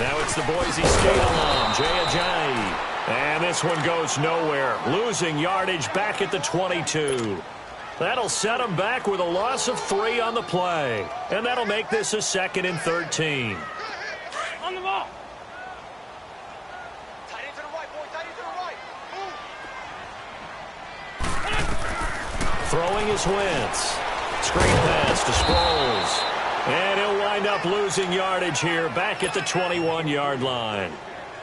Now it's the Boise State alum, Jay Ajayi. And this one goes nowhere. Losing yardage back at the 22. That'll set him back with a loss of 3 on the play. And that'll make this a 2nd and 13. On the ball. Tight end to the right, boy. Tight end to the right. Throwing is Wentz. Screen pass to Sproles. And he'll wind up losing yardage here back at the 21-yard line.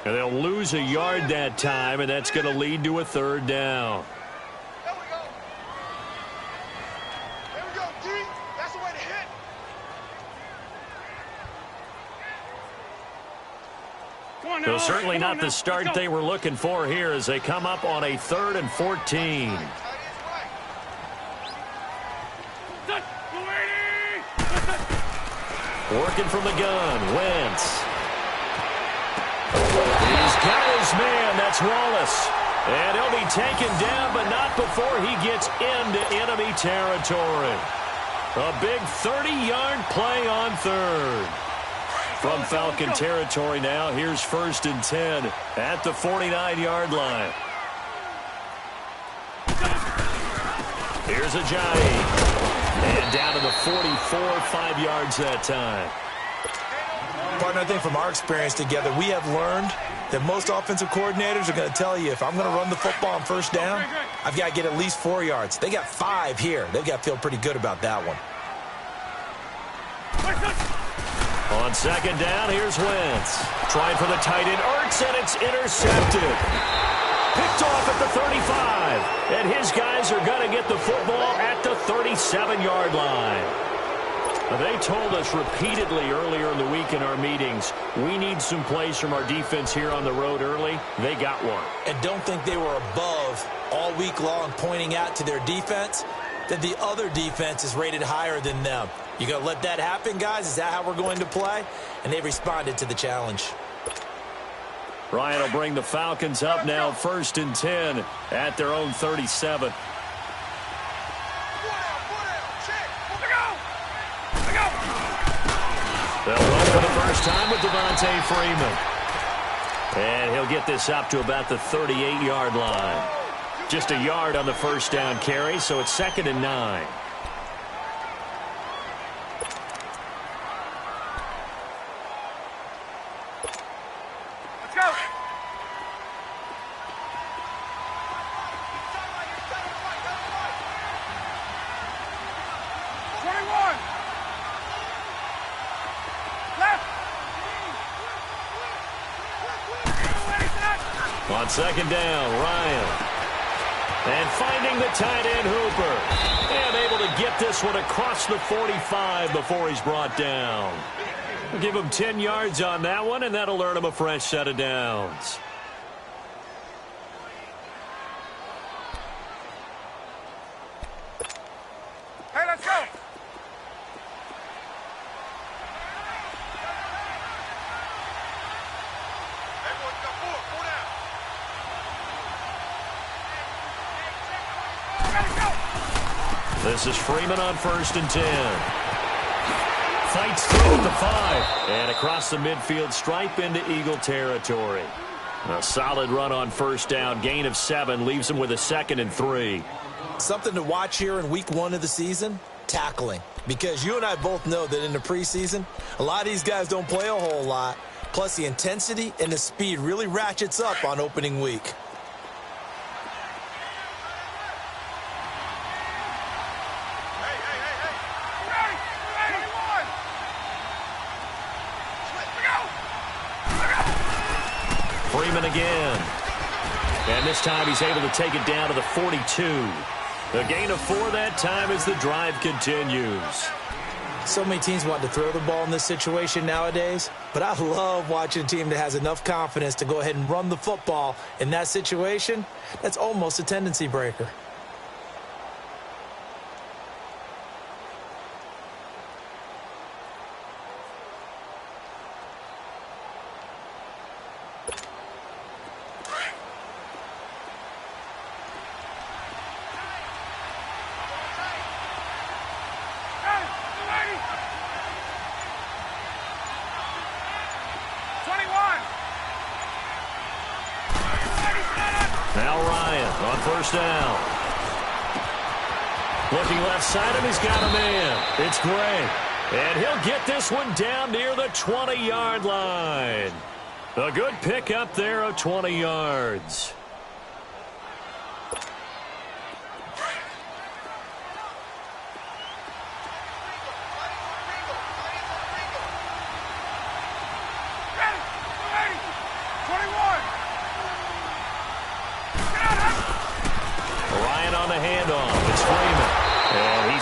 And they'll lose a yard that time, and that's going to lead to a 3rd down. There we go. There we go, D. That's the way to hit. Come on now. So certainly not the start they were looking for here as they come up on a 3rd and 14. Working from the gun, Wentz. He's got his man, that's Wallace. And he'll be taken down, but not before he gets into enemy territory. A big 30-yard play on 3rd. From Falcon territory now, here's 1st and 10 at the 49-yard line. Here's Ajayi. And down to the 44, 5 yards that time. Partner, I think from our experience together, we have learned that most offensive coordinators are going to tell you, if I'm going to run the football on 1st down, I've got to get at least 4 yards. They got 5 here. They've got to feel pretty good about that one. On 2nd down, here's Wentz. Trying for the tight end, Ertz, and it's intercepted. Picked off at the 35. And his guys are going to get the football at the 37-yard line. They told us repeatedly earlier in the week in our meetings, we need some plays from our defense here on the road early. They got one. And don't think they were above all week long pointing out to their defense that the other defense is rated higher than them. You going to let that happen, guys? Is that how we're going to play? And they responded to the challenge. Ryan will bring the Falcons up now 1st and 10 at their own 37. They'll run for the first time with Devontae Freeman. And he'll get this up to about the 38-yard line. Just a yard on the 1st down carry, so it's 2nd and 9. Let's go. On 2nd down, Ryan. And finding the tight end, Hooper. And able to get this one across the 45 before he's brought down. We'll give him 10 yards on that one, and that'll earn him a fresh set of downs. Hey, let's go. This is Freeman on 1st and 10. Fights through at the 5. And across the midfield stripe into Eagle territory. A solid run on 1st down. Gain of 7 leaves him with a 2nd and 3. Something to watch here in week 1 of the season, tackling. Because you and I both know that in the preseason, a lot of these guys don't play a whole lot. Plus the intensity and the speed really ratchets up on opening week. Freeman again. And this time he's able to take it down to the 42. The gain of 4 that time as the drive continues. So many teams want to throw the ball in this situation nowadays, but I love watching a team that has enough confidence to go ahead and run the football in that situation. That's almost a tendency breaker. first down. Looking left side, and he's got a man. It's Gray. And he'll get this one down near the 20-yard line. A good pickup there of 20 yards.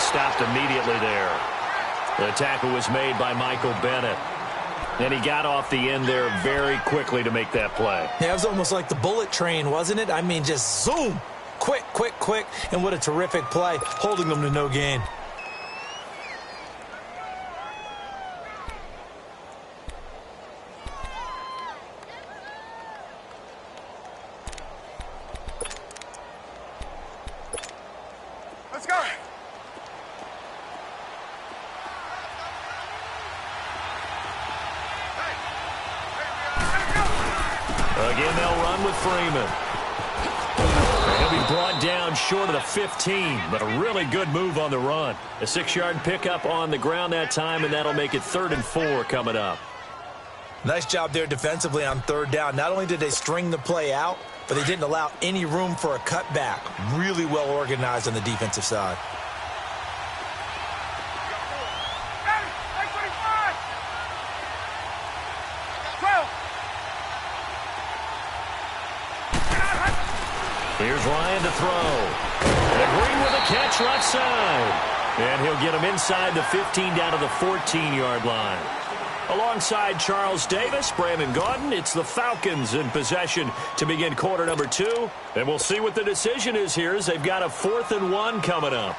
Stopped immediately there. The tackle was made by Michael Bennett. And he got off the end there very quickly to make that play. Yeah, it was almost like the bullet train, wasn't it? I mean, just zoom. Quick, quick, quick. And what a terrific play, holding them to no gain. Let's go. Again, they'll run with Freeman. He'll be brought down short of the 15, but a really good move on the run. A 6-yard pickup on the ground that time, and that'll make it 3rd and 4 coming up. Nice job there defensively on 3rd down. Not only did they string the play out, but they didn't allow any room for a cutback. Really well organized on the defensive side. Here's Ryan to throw. And Green with a catch right side. And he'll get him inside the 15 down to the 14-yard line. Alongside Charles Davis, Brandon Gaudin, it's the Falcons in possession to begin quarter number 2. And we'll see what the decision is here as they've got a 4th and 1 coming up.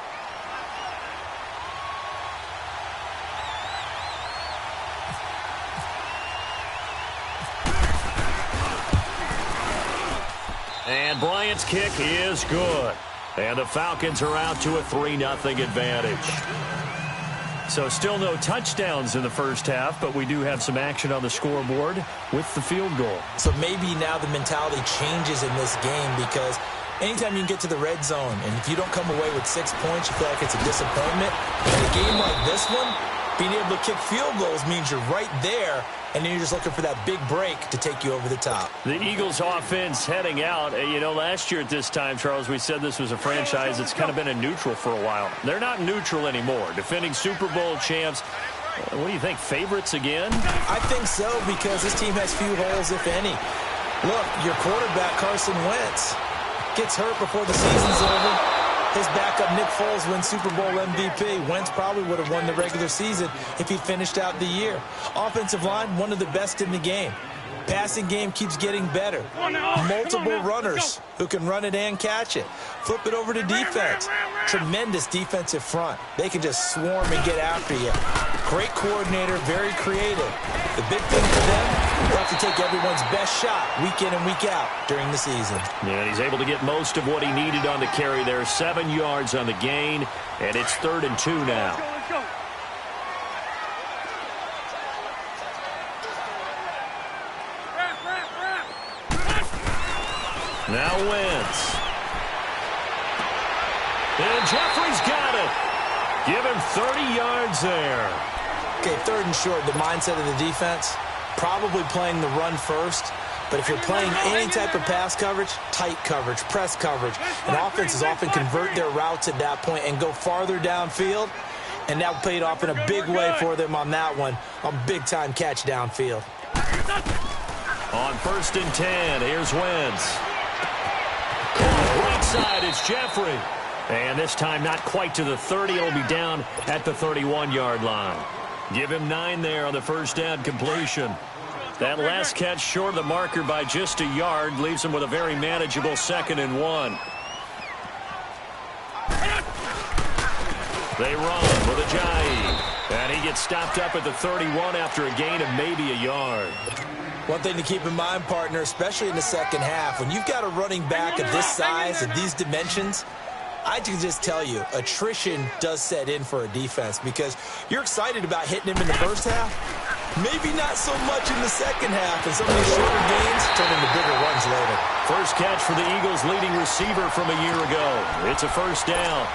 And Bryant's kick is good. And the Falcons are out to a 3-0 advantage. So still no touchdowns in the first half, but we do have some action on the scoreboard with the field goal. So maybe now the mentality changes in this game, because anytime you can get to the red zone, and if you don't come away with 6 points, you feel like it's a disappointment. In a game like this one, being able to kick field goals means you're right there, and then you're just looking for that big break to take you over the top. The Eagles offense heading out. You know, last year at this time, Charles, we said this was a franchise that's kind of been in neutral for a while. They're not neutral anymore. Defending Super Bowl champs. What do you think, favorites again? I think so, because this team has few holes, if any. Look, your quarterback, Carson Wentz, gets hurt before the season's over. His backup, Nick Foles, wins Super Bowl MVP. Wentz probably would have won the regular season if he finished out the year. Offensive line, one of the best in the game. Passing game keeps getting better. Multiple runners who can run it and catch it. Flip it over to defense. Tremendous defensive front. They can just swarm and get after you. Great coordinator, very creative. The big thing for them, they have to take everyone's best shot week in and week out during the season. Yeah, he's able to get most of what he needed on the carry there. 7 yards on the gain, and it's 3rd and 2 now. Let's go. Now Wentz. And Jeffrey's got it. Give him 30 yards there. Okay, 3rd and short, the mindset of the defense, probably playing the run first. But if you're playing any type of pass coverage, tight coverage, press coverage, and offenses often convert their routes at that point and go farther downfield, and that paid off in a big way for them on that one, a big-time catch downfield. On 1st and 10, here's Wentz. Right side, it's Jeffrey. And this time not quite to the 30. It'll be down at the 31-yard line. Give him 9 there on the first down completion. That last catch short of the marker by just a yard leaves him with a very manageable 2nd and 1. They run with Ajayi. And he gets stopped up at the 31 after a gain of maybe a yard. One thing to keep in mind, partner, especially in the second half, when you've got a running back of this size and these dimensions, I can just tell you, attrition does set in for a defense, because you're excited about hitting him in the first half, Maybe not so much in the second half, and some of these shorter games turn into bigger runs later. First catch for the Eagles' leading receiver from a year ago. It's a first down.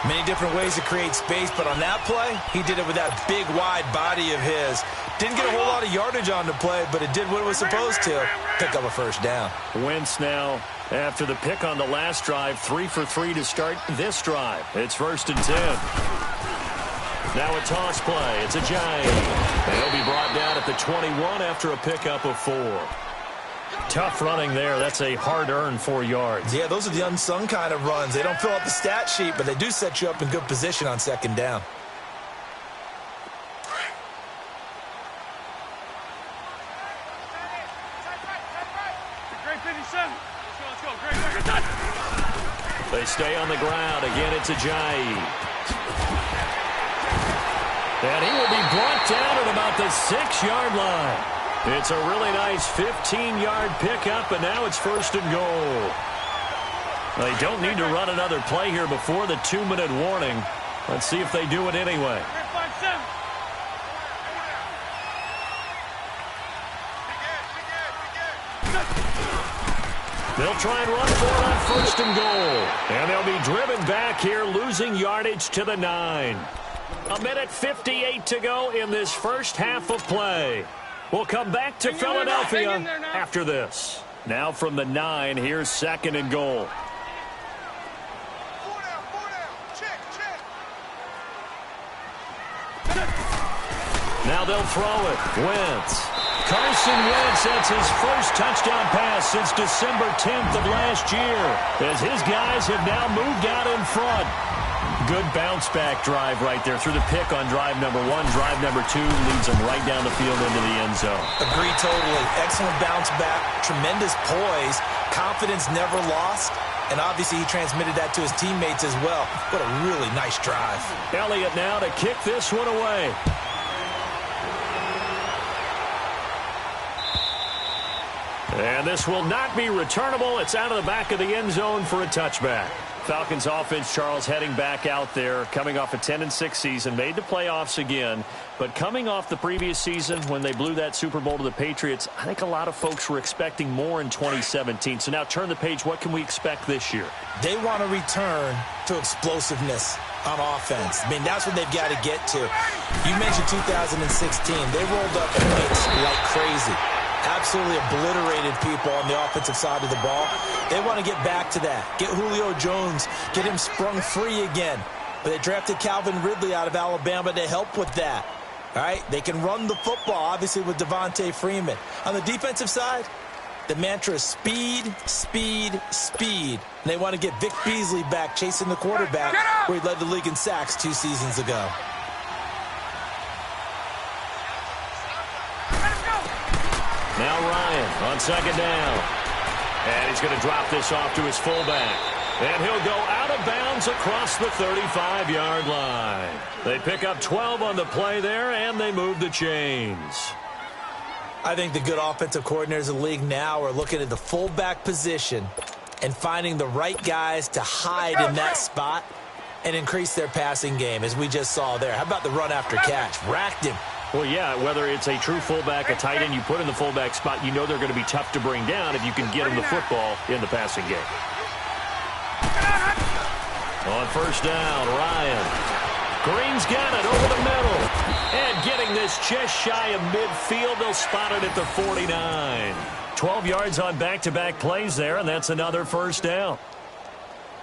Many different ways to create space, but on that play, he did it with that big, wide body of his. Didn't get a whole lot of yardage on the play, but it did what it was supposed to. Pick up a first down. Wentz now, after the pick on the last drive, 3 for 3 to start this drive. It's 1st and 10. Now a toss play. It's a giant. And he'll be brought down at the 21 after a pickup of 4. Tough running there. That's a hard-earned 4 yards. Yeah, those are the unsung kind of runs. They don't fill out the stat sheet, but they do set you up in good position on second down. They stay on the ground. Again, it's a giant. And he will be brought down at about the 6-yard line. It's a really nice 15-yard pickup, and now it's 1st and goal. They don't need to run another play here before the 2-minute warning. Let's see if they do it anyway. They'll try and run for it on 1st and goal. And they'll be driven back here, losing yardage to the 9. 1:58 to go in this first half of play. We'll come back to Philadelphia after this. Now from the 9, here's 2nd and goal. Now they'll throw it. Wentz. Carson Wentz, that's his first touchdown pass since December 10th of last year, as his guys have now moved out in front. Good bounce-back drive right there through the pick on drive number 1. Drive number 2 leads them right down the field into the end zone. Agree totally. Excellent bounce-back, tremendous poise, confidence never lost, and obviously he transmitted that to his teammates as well. What a really nice drive. Elliott now to kick this one away. And this will not be returnable. It's out of the back of the end zone for a touchback. Falcons offense, Charles, heading back out there, coming off a 10-6 season, made the playoffs again. But coming off the previous season when they blew that Super Bowl to the Patriots, I think a lot of folks were expecting more in 2017. So now turn the page. What can we expect this year? They want to return to explosiveness on offense. I mean, that's what they've got to get to. You mentioned 2016. They rolled up points like crazy. Absolutely obliterated people on the offensive side of the ball. They want to get back to that. Get Julio Jones, get him sprung free again. But they drafted Calvin Ridley out of Alabama to help with that. All right, they can run the football, obviously, with Devontae Freeman. On the defensive side, the mantra is speed, speed, speed. And they want to get Vic Beasley back chasing the quarterback where he led the league in sacks 2 seasons ago. Now Ryan on 2nd down. And he's going to drop this off to his fullback. And he'll go out of bounds across the 35-yard line. They pick up 12 on the play there, and they move the chains. I think the good offensive coordinators of the league now are looking at the fullback position and finding the right guys to hide in that spot and increase their passing game, as we just saw there. How about the run after catch? Racked him. Well, yeah, whether it's a true fullback, a tight end you put in the fullback spot, you know they're going to be tough to bring down if you can get them the football in the passing game. On 1st down, Ryan. Green's got it over the middle. And getting this just shy of midfield, they'll spot it at the 49. 12 yards on back-to-back plays there, and that's another 1st down.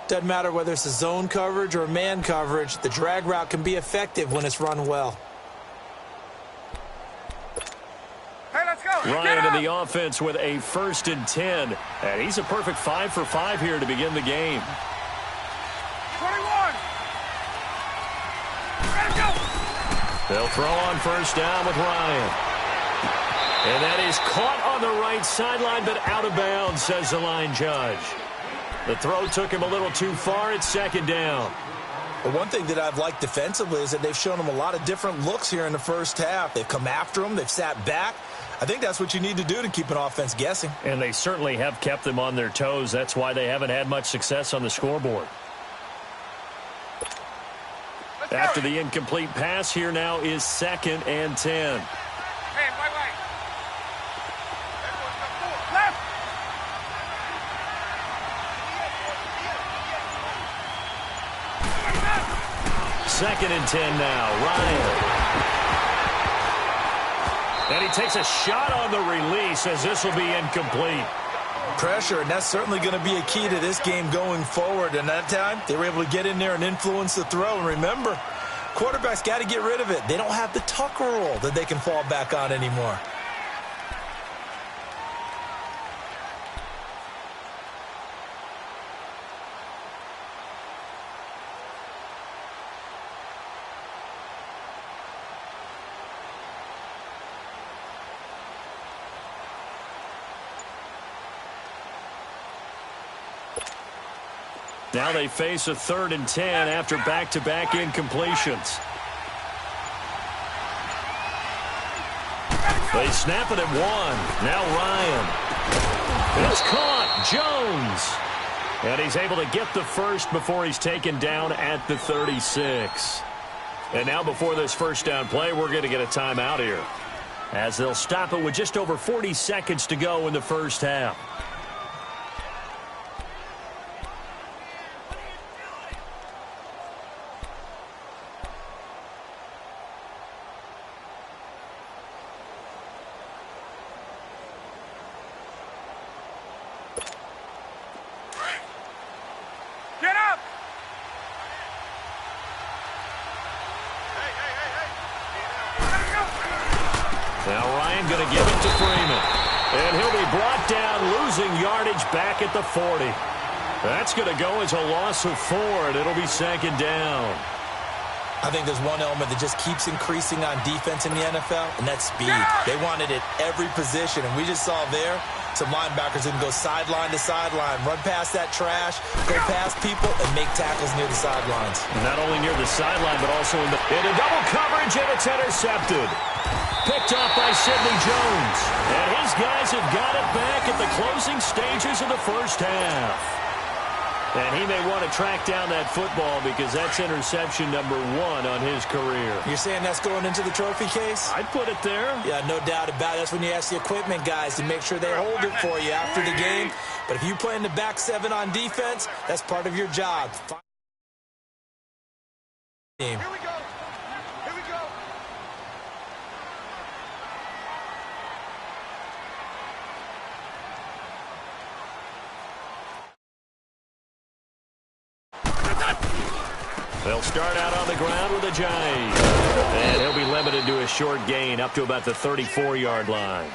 Doesn't matter whether it's a zone coverage or a man coverage, the drag route can be effective when it's run well. Ryan in the offense with a 1st and 10. And he's a perfect 5 for 5 here to begin the game. 21. They'll throw on 1st down with Ryan. And that is caught on the right sideline, but out of bounds, says the line judge. The throw took him a little too far. It's 2nd down. But one thing that I've liked defensively is that they've shown him a lot of different looks here in the first half. They've come after him. They've sat back. I think that's what you need to do to keep an offense guessing. And they certainly have kept them on their toes. That's why they haven't had much success on the scoreboard. After the incomplete pass, here now is 2nd and 10. Hey, wait. Left. 2nd and 10 now. Ryan. And he takes a shot on the release as this will be incomplete. Pressure, and that's certainly going to be a key to this game going forward. And that time, they were able to get in there and influence the throw. And remember, quarterbacks got to get rid of it. They don't have the Tucker rule that they can fall back on anymore. Now they face a 3rd and 10 after back-to-back incompletions. They snap it at 1. Now Ryan. It's caught. Jones. And he's able to get the first before he's taken down at the 36. And now before this first down play, we're going to get a timeout here, as they'll stop it with just over 40 seconds to go in the first half. Get up. Now Ryan going to give it to Freeman. And he'll be brought down, losing yardage back at the 40. That's going to go as a loss of 4, and it'll be 2nd down. I think there's one element that just keeps increasing on defense in the NFL, and that's speed. They want it at every position, and we just saw there some linebackers that can go sideline to sideline, run past that trash, go past people, and make tackles near the sidelines. Not only near the sideline, but also into double coverage, and it's intercepted. Picked off by Sidney Jones. And his guys have got it back at the closing stages of the first half. And he may want to track down that football because that's interception number 1 on his career. You're saying that's going into the trophy case? I'd put it there. Yeah, no doubt about it. That's when you ask the equipment guys to make sure they hold it for you after the game. But if you play in the back 7 on defense, that's part of your job. Here we go. Here we go. They'll start out on the ground with a jive. And he'll be limited to a short gain up to about the 34-yard line.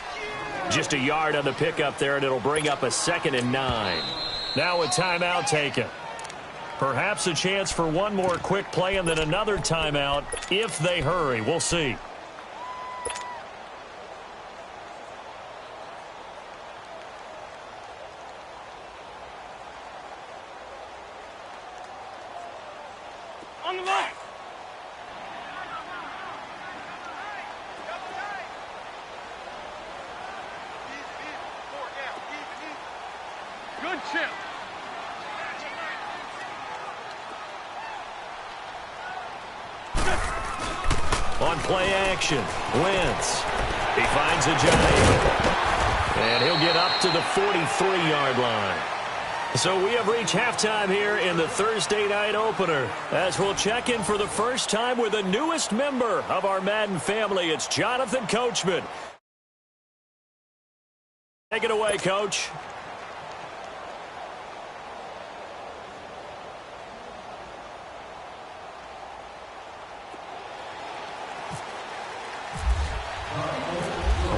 Just a yard on the pickup there, and it'll bring up a 2nd and 9. Now a timeout taken. Perhaps a chance for one more quick play and then another timeout if they hurry. We'll see. On the line. Good chip. On play action, Wentz. He finds a giant. And he'll get up to the 43-yard line. So we have reached halftime here in the Thursday night opener, as we'll check in for the first time with the newest member of our Madden family. It's Jonathan Coachman. Take it away, Coach.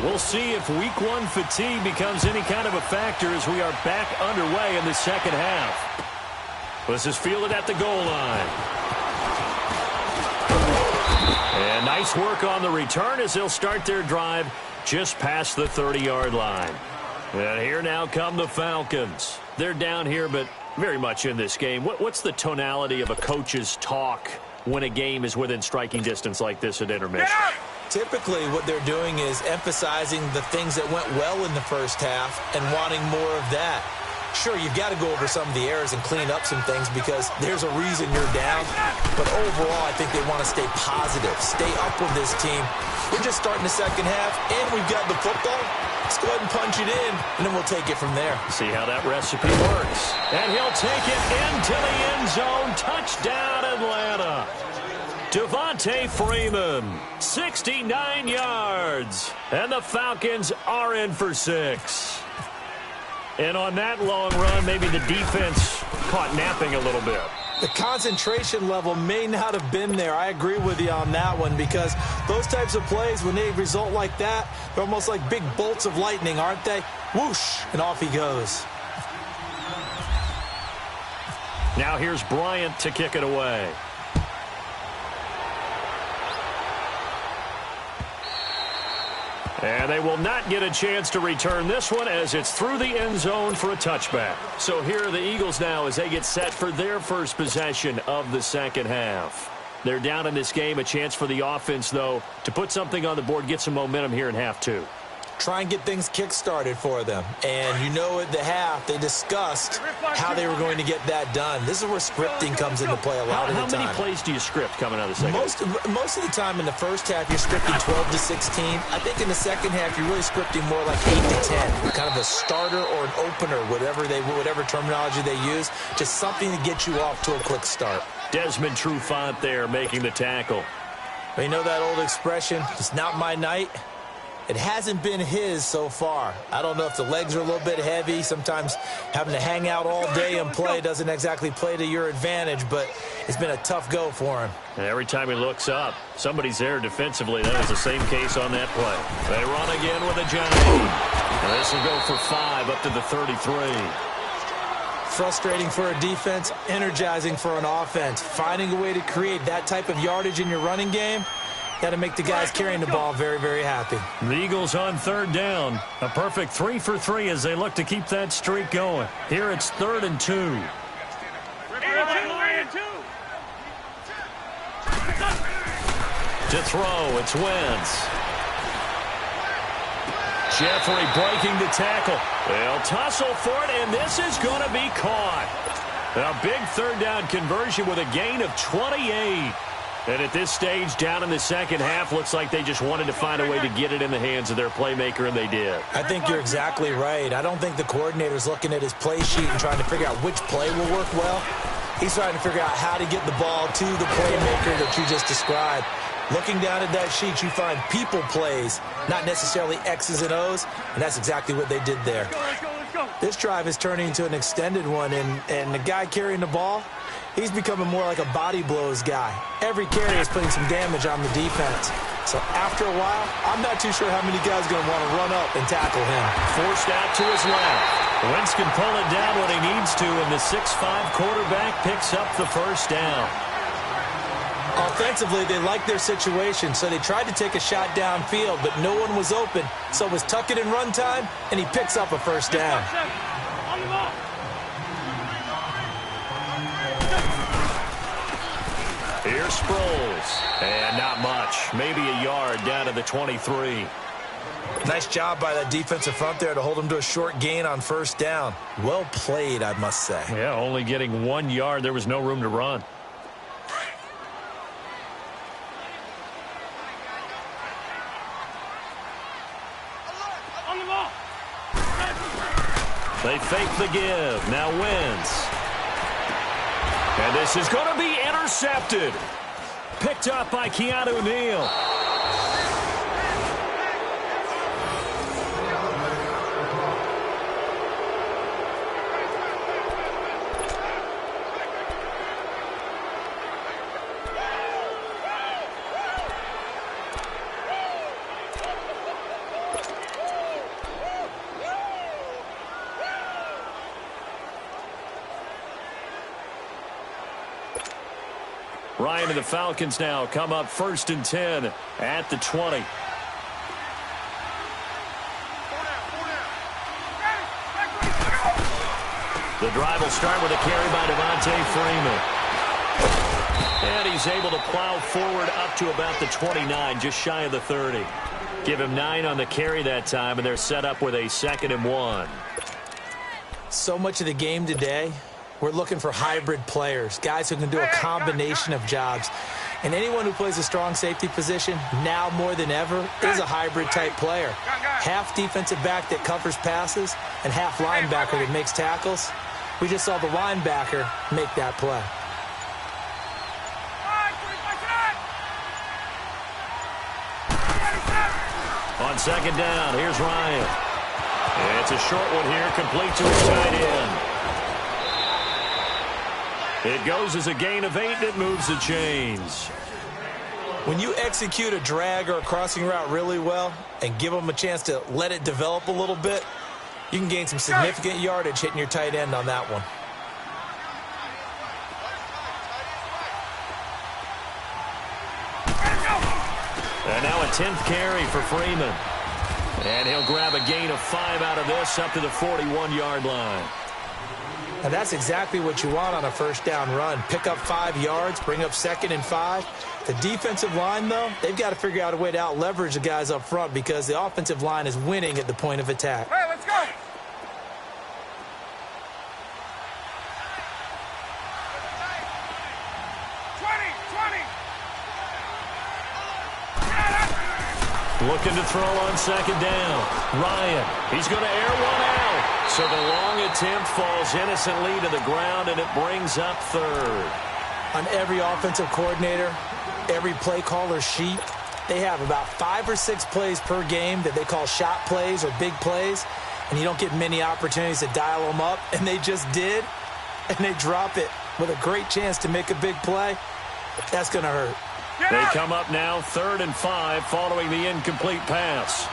We'll see if week 1 fatigue becomes any kind of a factor as we are back underway in the second half. This is fielded at the goal line. And nice work on the return as they'll start their drive just past the 30-yard line. And here now come the Falcons. They're down here, but very much in this game. What's the tonality of a coach's talk when a game is within striking distance like this at intermission? Typically, what they're doing is emphasizing the things that went well in the first half and wanting more of that. Sure, you've got to go over some of the errors and clean up some things because there's a reason you're down. But overall, I think they want to stay positive, stay up with this team. We're just starting the second half, and we've got the football. Let's go ahead and punch it in, and then we'll take it from there. See how that recipe works. And he'll take it into the end zone. Touchdown, Atlanta. Devontae Freeman, 69 yards. And the Falcons are in for 6. And on that long run, maybe the defense caught napping a little bit. The concentration level may not have been there. I agree with you on that one because those types of plays, when they result like that, they're almost like big bolts of lightning, aren't they? Whoosh, and off he goes. Now here's Bryant to kick it away. And they will not get a chance to return this one as it's through the end zone for a touchback. So here are the Eagles now as they get set for their first possession of the second half. They're down in this game. A chance for the offense, though, to put something on the board, get some momentum here in half 2. Try and get things kick-started for them. And you know at the half, they discussed how they were going to get that done. This is where scripting comes into play a lot of the time. How many plays do you script coming out of the second half? Most of the time in the first half, you're scripting 12 to 16. I think in the second half, you're really scripting more like 8 to 10. Kind of a starter or an opener, whatever terminology they use. Just something to get you off to a quick start. Desmond Trufant there making the tackle. Well, you know that old expression, it's not my night? It hasn't been his so far. I don't know if the legs are a little bit heavy. Sometimes having to hang out all day and play doesn't exactly play to your advantage, but it's been a tough go for him. And every time he looks up, somebody's there defensively. That is the same case on that play. They run again with a Johnny. And this will go for 5 up to the 33. Frustrating for a defense, energizing for an offense. Finding a way to create that type of yardage in your running game, got to make the guys carrying the ball very, very happy. The Eagles on third down. A perfect 3 for 3 as they look to keep that streak going. Here it's 3rd and 2. To throw, it's Wentz. Jeffrey breaking the tackle. They'll tussle for it, and this is going to be caught. A big third down conversion with a gain of 28. And at this stage, down in the second half, looks like they just wanted to find a way to get it in the hands of their playmaker, and they did. I think you're exactly right. I don't think the coordinator's looking at his play sheet and trying to figure out which play will work well. He's trying to figure out how to get the ball to the playmaker that you just described. Looking down at that sheet, you find people plays, not necessarily X's and O's, and that's exactly what they did there. This drive is turning into an extended one, and the guy carrying the ball, he's becoming more like a body blows guy. Every carry is putting some damage on the defense. So after a while, I'm not too sure how many guys are going to want to run up and tackle him. Forced out to his left. Wentz can pull it down when he needs to, and the 6'5" quarterback picks up the first down. Offensively, they liked their situation, so they tried to take a shot downfield, but no one was open. So it was tuck it in run time, and he picks up a first down. Here's Sproles, and not much. Maybe a yard down to the 23. Nice job by that defensive front there to hold him to a short gain on first down. Well played, I must say. Yeah, only getting 1 yard. There was no room to run. They fake the give. Now Wentz. And this is going to be intercepted. Picked up by Keanu Neal. Ryan and the Falcons now come up 1st and 10 at the 20. The drive will start with a carry by Devontae Freeman. And he's able to plow forward up to about the 29, just shy of the 30. Give him 9 on the carry that time, and they're set up with a 2nd and 1. So much of the game today, we're looking for hybrid players, guys who can do a combination of jobs. And anyone who plays a strong safety position, now more than ever, is a hybrid-type player. Half defensive back that covers passes and half linebacker that makes tackles. We just saw the linebacker make that play. On second down, here's Ryan. It's a short one here, complete to his tight end. It goes as a gain of 8, and it moves the chains. When you execute a drag or a crossing route really well and give them a chance to let it develop a little bit, you can gain some significant yardage hitting your tight end on that one. And now a 10th carry for Freeman. And he'll grab a gain of 5 out of this up to the 41-yard line. And that's exactly what you want on a first down run. Pick up 5 yards, bring up 2nd and 5. The defensive line, though, they've got to figure out a way to out-leverage the guys up front because the offensive line is winning at the point of attack. Hey, let's go! Looking to throw on second down. Ryan, he's going to air one out. So the long attempt falls innocently to the ground, and it brings up 3rd. On every offensive coordinator, every play caller sheet, they have about 5 or 6 plays per game that they call shot plays or big plays, and you don't get many opportunities to dial them up, and they just did, and they drop it with a great chance to make a big play. That's going to hurt. They come up now 3rd and 5 following the incomplete pass.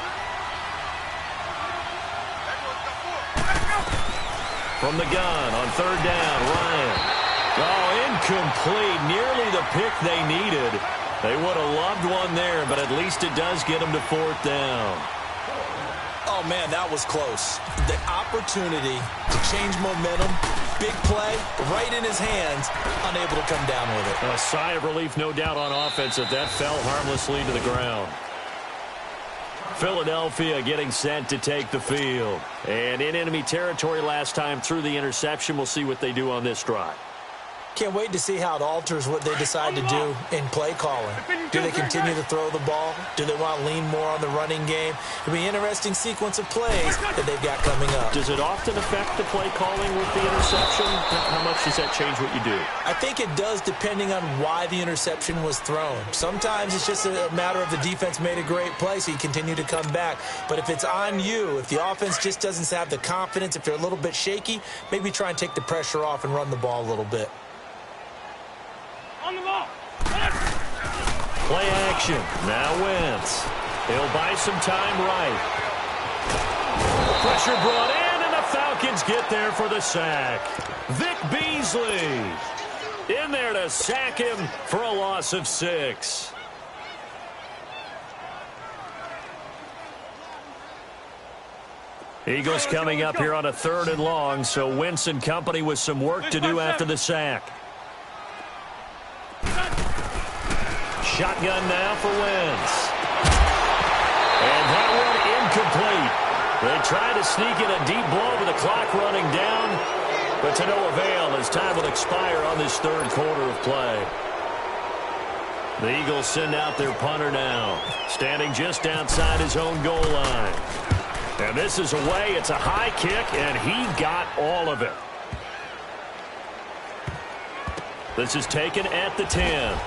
From the gun on 3rd down, Ryan. Oh, incomplete. Nearly the pick they needed. They would have loved one there, but at least it does get them to 4th down. Oh, man, that was close. The opportunity to change momentum, big play, right in his hands, unable to come down with it. A sigh of relief, no doubt, on offense if that fell harmlessly to the ground. Philadelphia getting set to take the field. And in enemy territory last time through the interception. We'll see what they do on this drive. Can't wait to see how it alters what they decide to do in play calling. Do they continue to throw the ball? Do they want to lean more on the running game? It'll be an interesting sequence of plays that they've got coming up. Does it often affect the play calling with the interception? How much does that change what you do? I think it does depending on why the interception was thrown. Sometimes it's just a matter of the defense made a great play, so you continue to come back. But if it's on you, if the offense just doesn't have the confidence, if they're a little bit shaky, maybe try and take the pressure off and run the ball a little bit. On the ball. Play action. Now Wentz. He'll buy some time right. Pressure brought in, and the Falcons get there for the sack. Vic Beasley in there to sack him for a loss of 6. Eagles coming up here on a 3rd and long, so Wentz and company with some work to do after the sack. Shotgun now for Wentz. And that one incomplete. They tried to sneak in a deep blow with the clock running down, but to no avail as time will expire on this 3rd quarter of play. The Eagles send out their punter now, standing just outside his own goal line. And this is away. It's a high kick, and he got all of it. This is taken at the 10.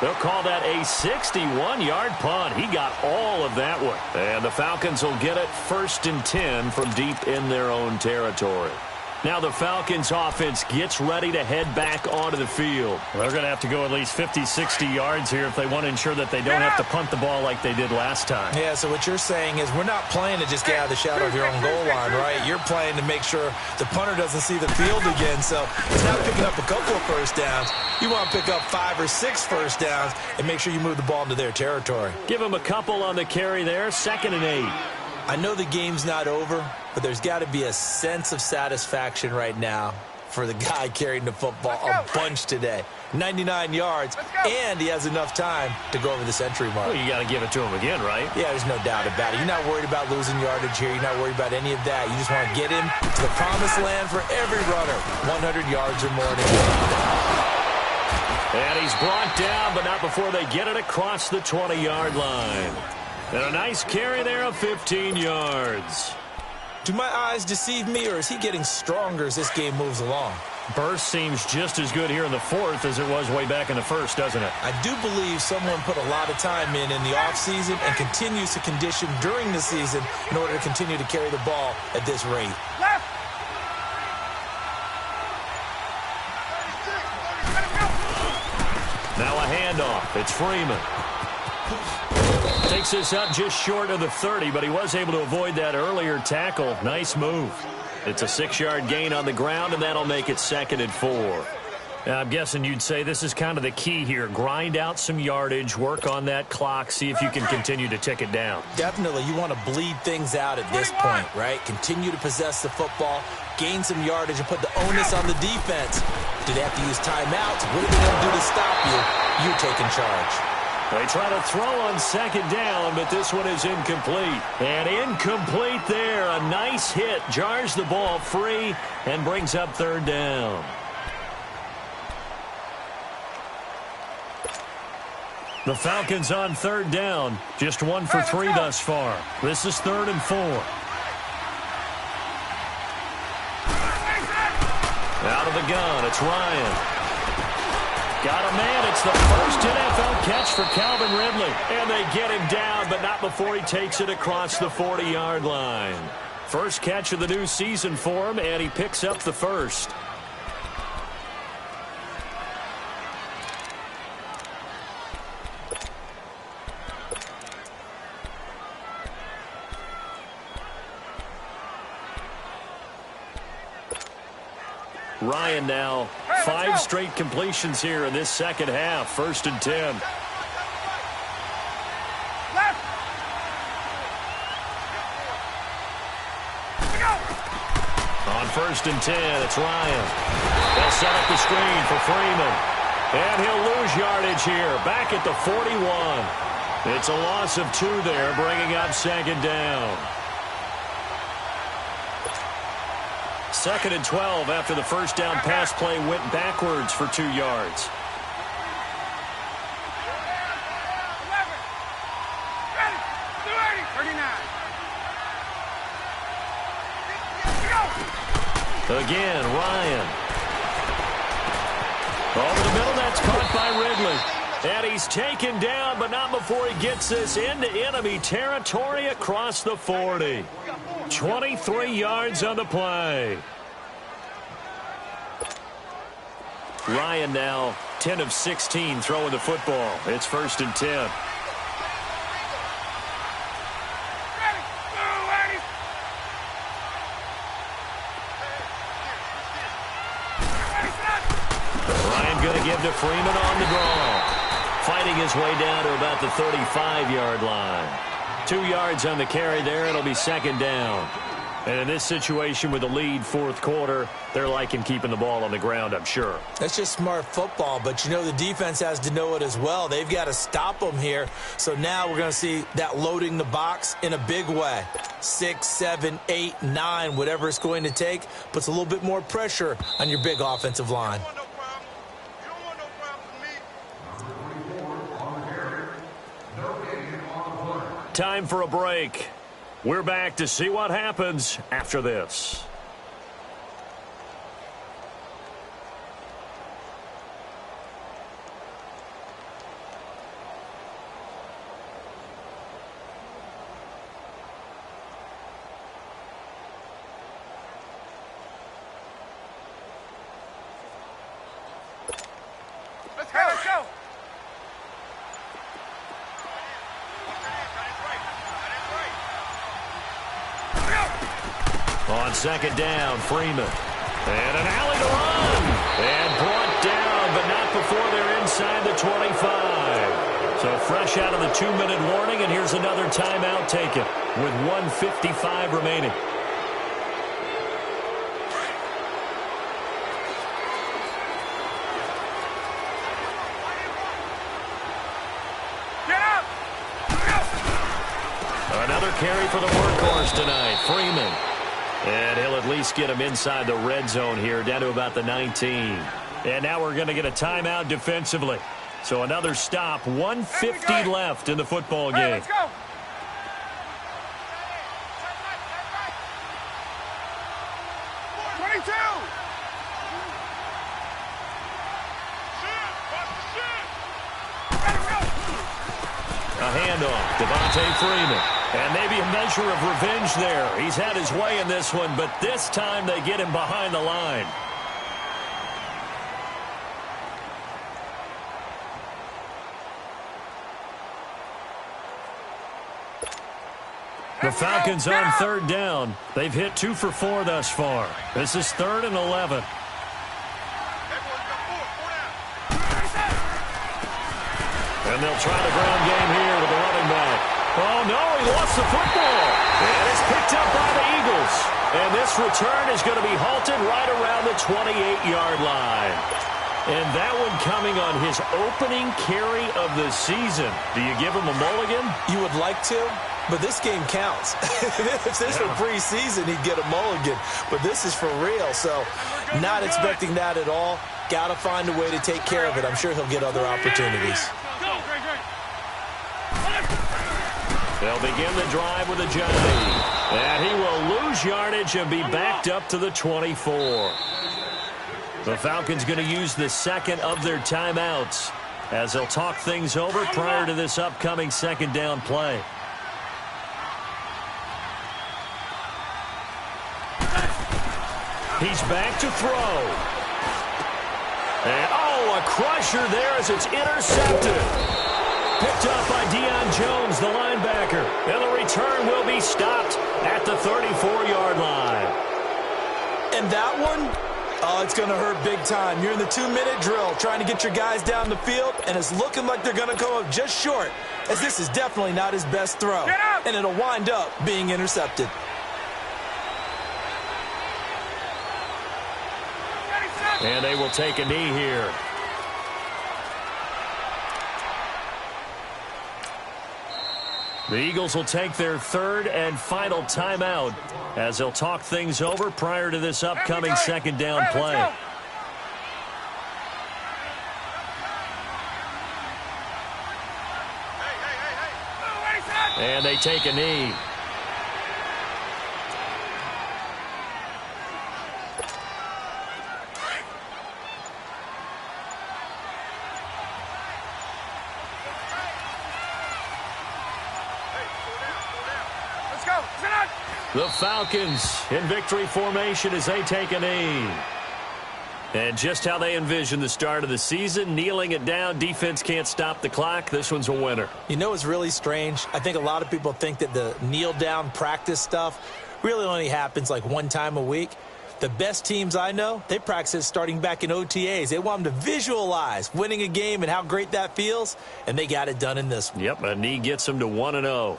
They'll call that a 61-yard punt. He got all of that one. And the Falcons will get it 1st and 10 from deep in their own territory. Now the Falcons offense gets ready to head back onto the field. They're going to have to go at least 50, 60 yards here if they want to ensure that they don't have to punt the ball like they did last time. Yeah, so what you're saying is we're not playing to just get out of the shadow of your own goal line, right? You're playing to make sure the punter doesn't see the field again. So it's not picking up a couple of first downs. You want to pick up 5 or 6 first downs and make sure you move the ball into their territory. Give them a couple on the carry there, 2nd and 8. I know the game's not over, but there's got to be a sense of satisfaction right now. for the guy carrying the football a bunch today. 99 yards, and he has enough time to go over the century mark. Well, you got to give it to him again, right? Yeah, there's no doubt about it. You're not worried about losing yardage here. You're not worried about any of that. You just want to get him to the promised land for every runner. 100 yards or more. And he's brought down, but not before they get it across the 20-yard line. And a nice carry there of 15 yards. Do my eyes deceive me, or is he getting stronger as this game moves along? Burst seems just as good here in the fourth as it was way back in the first, doesn't it? I do believe someone put a lot of time in the offseason and continues to condition during the season in order to continue to carry the ball at this rate. Left. Now a handoff. It's Freeman. Takes this up just short of the 30, but he was able to avoid that earlier tackle. Nice move. It's a 6-yard gain on the ground, and that'll make it 2nd and 4. Now, I'm guessing you'd say this is kind of the key here. Grind out some yardage, work on that clock, see if you can continue to tick it down. Definitely, you want to bleed things out at this point, right? Continue to possess the football, gain some yardage, and put the onus on the defense. Do they have to use timeouts? What are they going to do to stop you? You're taking charge. They try to throw on 2nd down, but this one is incomplete. And incomplete there. A nice hit. Jars the ball free and brings up 3rd down. The Falcons on 3rd down. Just 1 for 3 thus far. This is 3rd and 4. Out of the gun, it's Ryan. Got a man. It's the first NFL catch for Calvin Ridley. And they get him down, but not before he takes it across the 40-yard line. First catch of the new season for him, and he picks up the first. Ryan now 5 straight completions here in this second half. 1st and 10. Left. On 1st and 10, it's Ryan. They'll set up the screen for Freeman. And he'll lose yardage here. Back at the 41. It's a loss of 2 there, bringing up 2nd down. 2nd and 12 after the first down pass play went backwards for 2 yards. Again, Ryan. Over the middle, that's caught by Ridley. And he's taken down, but not before he gets this into enemy territory across the 40. 23 yards on the play. Ryan now 10 of 16 throwing the football. It's 1st and 10. Ryan going to give to Freeman on the draw. Fighting his way down to about the 35-yard line. 2 yards on the carry there. It'll be 2nd down. And in this situation with the lead 4th quarter, they're liking keeping the ball on the ground, I'm sure. That's just smart football, but you know the defense has to know it as well. They've got to stop them here. So now we're going to see that loading the box in a big way. 6, 7, 8, 9, whatever it's going to take, puts a little bit more pressure on your big offensive line. Time for a break. We're back to see what happens after this. Let's go. On 2nd down, Freeman. And an alley to run. And brought down, but not before they're inside the 25. So fresh out of the 2-minute warning, and here's another timeout taken with 1:55 remaining. carry for the workhorse tonight, Freeman. And he'll at least get him inside the red zone here, down to about the 19. And now we're going to get a timeout defensively. So another stop, 1:50 left in the football game. Let's go. A handoff, Devontae Freeman. And maybe a measure of revenge there. He's had his way in this one, but this time they get him behind the line. The Falcons on third down. They've hit 2 for 4 thus far. This is 3rd and 11. And they'll try the ground game here with the running back. Oh, no, he lost the football. And it's picked up by the Eagles. And this return is going to be halted right around the 28-yard line. And that one coming on his opening carry of the season. Do you give him a mulligan? You would like to, but this game counts. If this were preseason, he'd get a mulligan. But this is for real, so not expecting that at all. Got to find a way to take care of it. I'm sure he'll get other opportunities. They'll begin the drive with a journey. And he will lose yardage and be backed up to the 24. The Falcons going to use the second of their timeouts as they'll talk things over prior to this upcoming second down play. He's back to throw. And, oh, a crusher there as it's intercepted. Picked up by Deion Jones, the linebacker. And the return will be stopped at the 34-yard line. And that one, oh, it's going to hurt big time. You're in the 2-minute drill trying to get your guys down the field, and it's looking like they're going to come up just short, as this is definitely not his best throw. And it'll wind up being intercepted. And they will take a knee here. The Eagles will take their third and final timeout as they'll talk things over prior to this upcoming second down play. And they take a knee. The Falcons in victory formation as they take a knee. And just how they envision the start of the season, kneeling it down, defense can't stop the clock. This one's a winner. You know what's really strange? I think a lot of people think that the kneel-down practice stuff really only happens like one time a week. The best teams I know, they practice it starting back in OTAs. They want them to visualize winning a game and how great that feels, and they got it done in this one. Yep, a knee gets them to 1-0.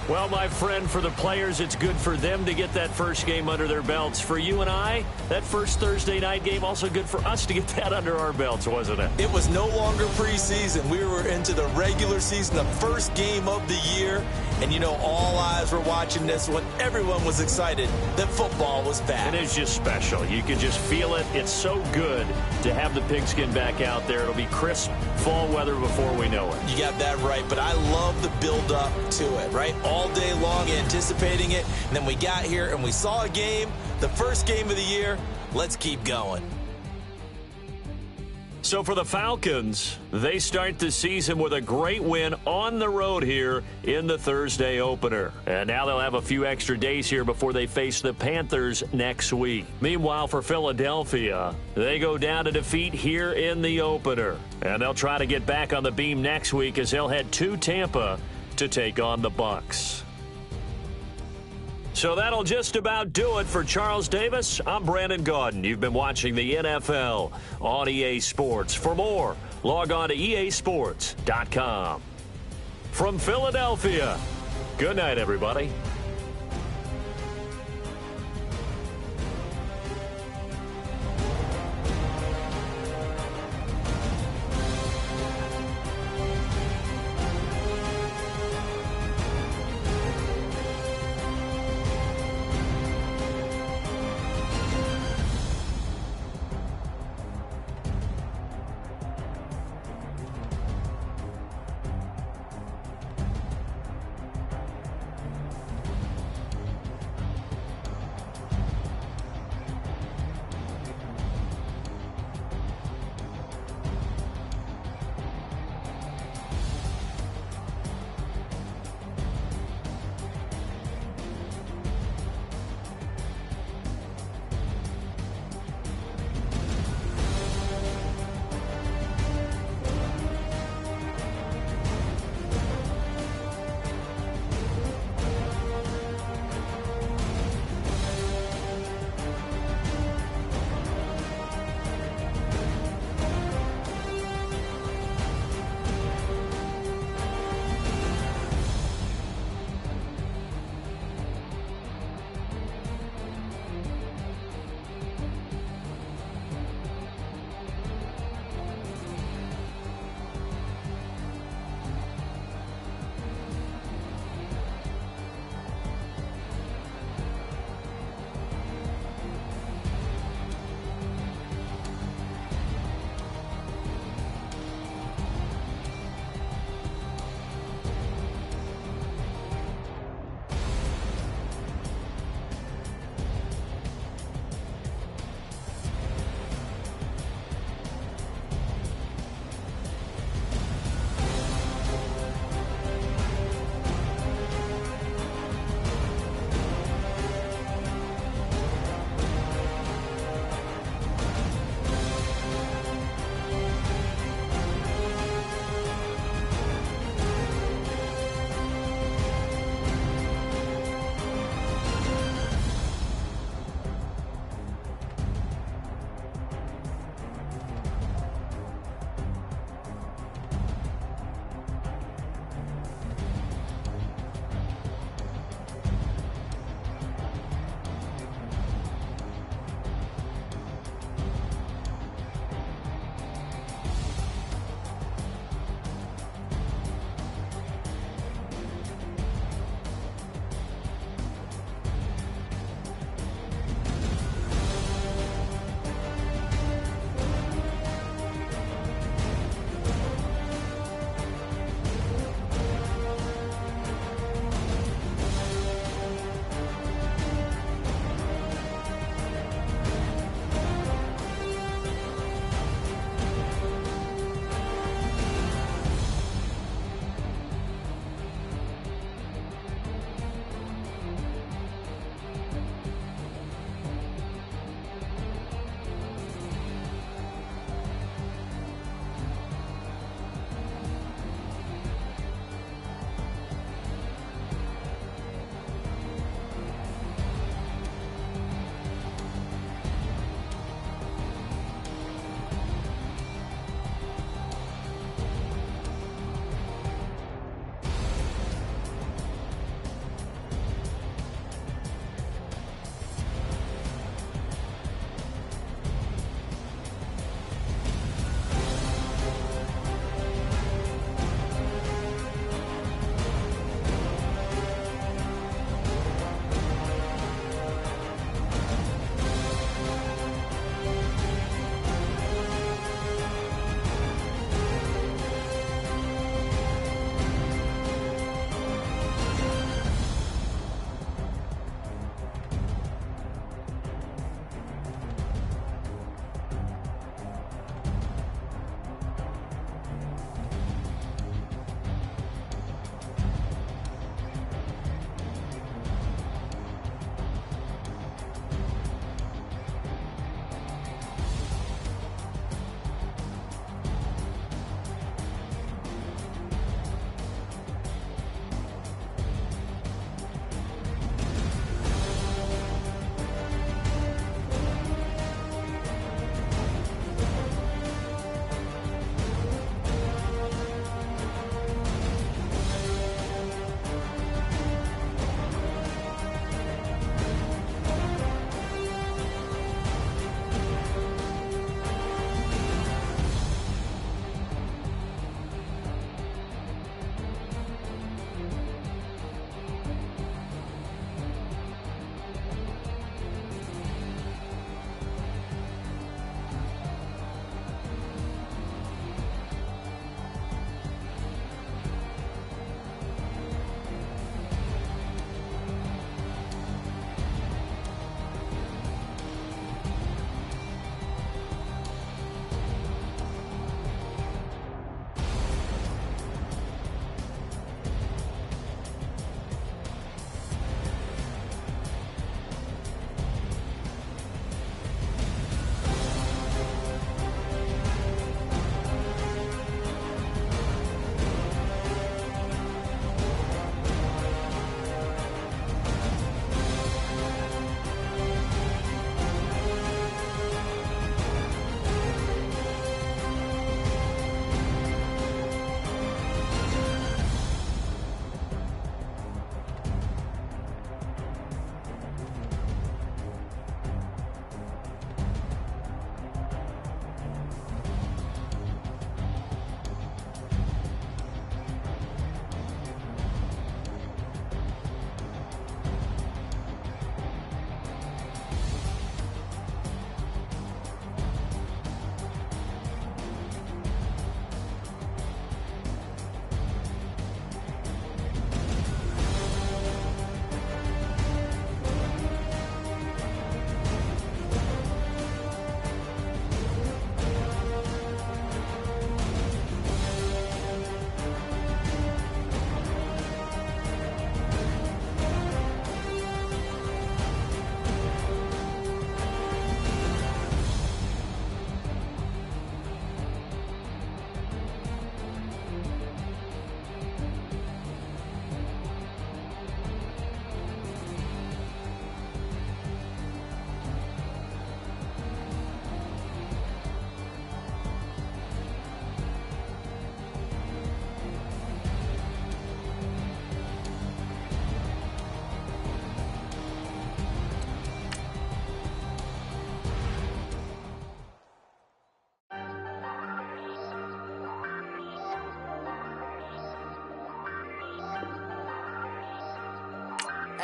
Well, my friend, for the players, it's good for them to get that first game under their belts. For you and I, that first Thursday night game, also good for us to get that under our belts, wasn't it? It was no longer preseason. We were into the regular season, the first game of the year. And, you know, all eyes were watching this when everyone was excited that football was back. It is just special. You can just feel it. It's so good to have the pigskin back out there. It'll be crisp fall weather before we know it. You got that right, but I love the build-up to it, right? All day long anticipating it, and then we got here and we saw a game, the first game of the year. Let's keep going. So for the Falcons, they start the season with a great win on the road here in the Thursday opener. And now they'll have a few extra days here before they face the Panthers next week. Meanwhile, for Philadelphia, they go down to defeat here in the opener. And they'll try to get back on the beam next week as they'll head to Tampa to take on the Bucs. So that'll just about do it for Charles Davis. I'm Brandon Gaudin. You've been watching the NFL on EA Sports. For more, log on to easports.com. from Philadelphia. Good night, everybody.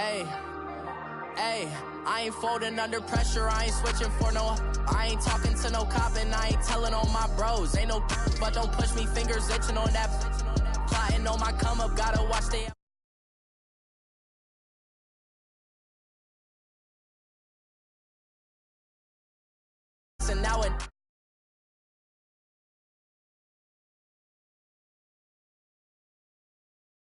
Hey, I ain't folding under pressure, I ain't switching for no. I ain't talking to no cop and I ain't telling on my bros. Ain't no but don't push me, fingers itching on that. Plotting on my come up, gotta watch they. And now it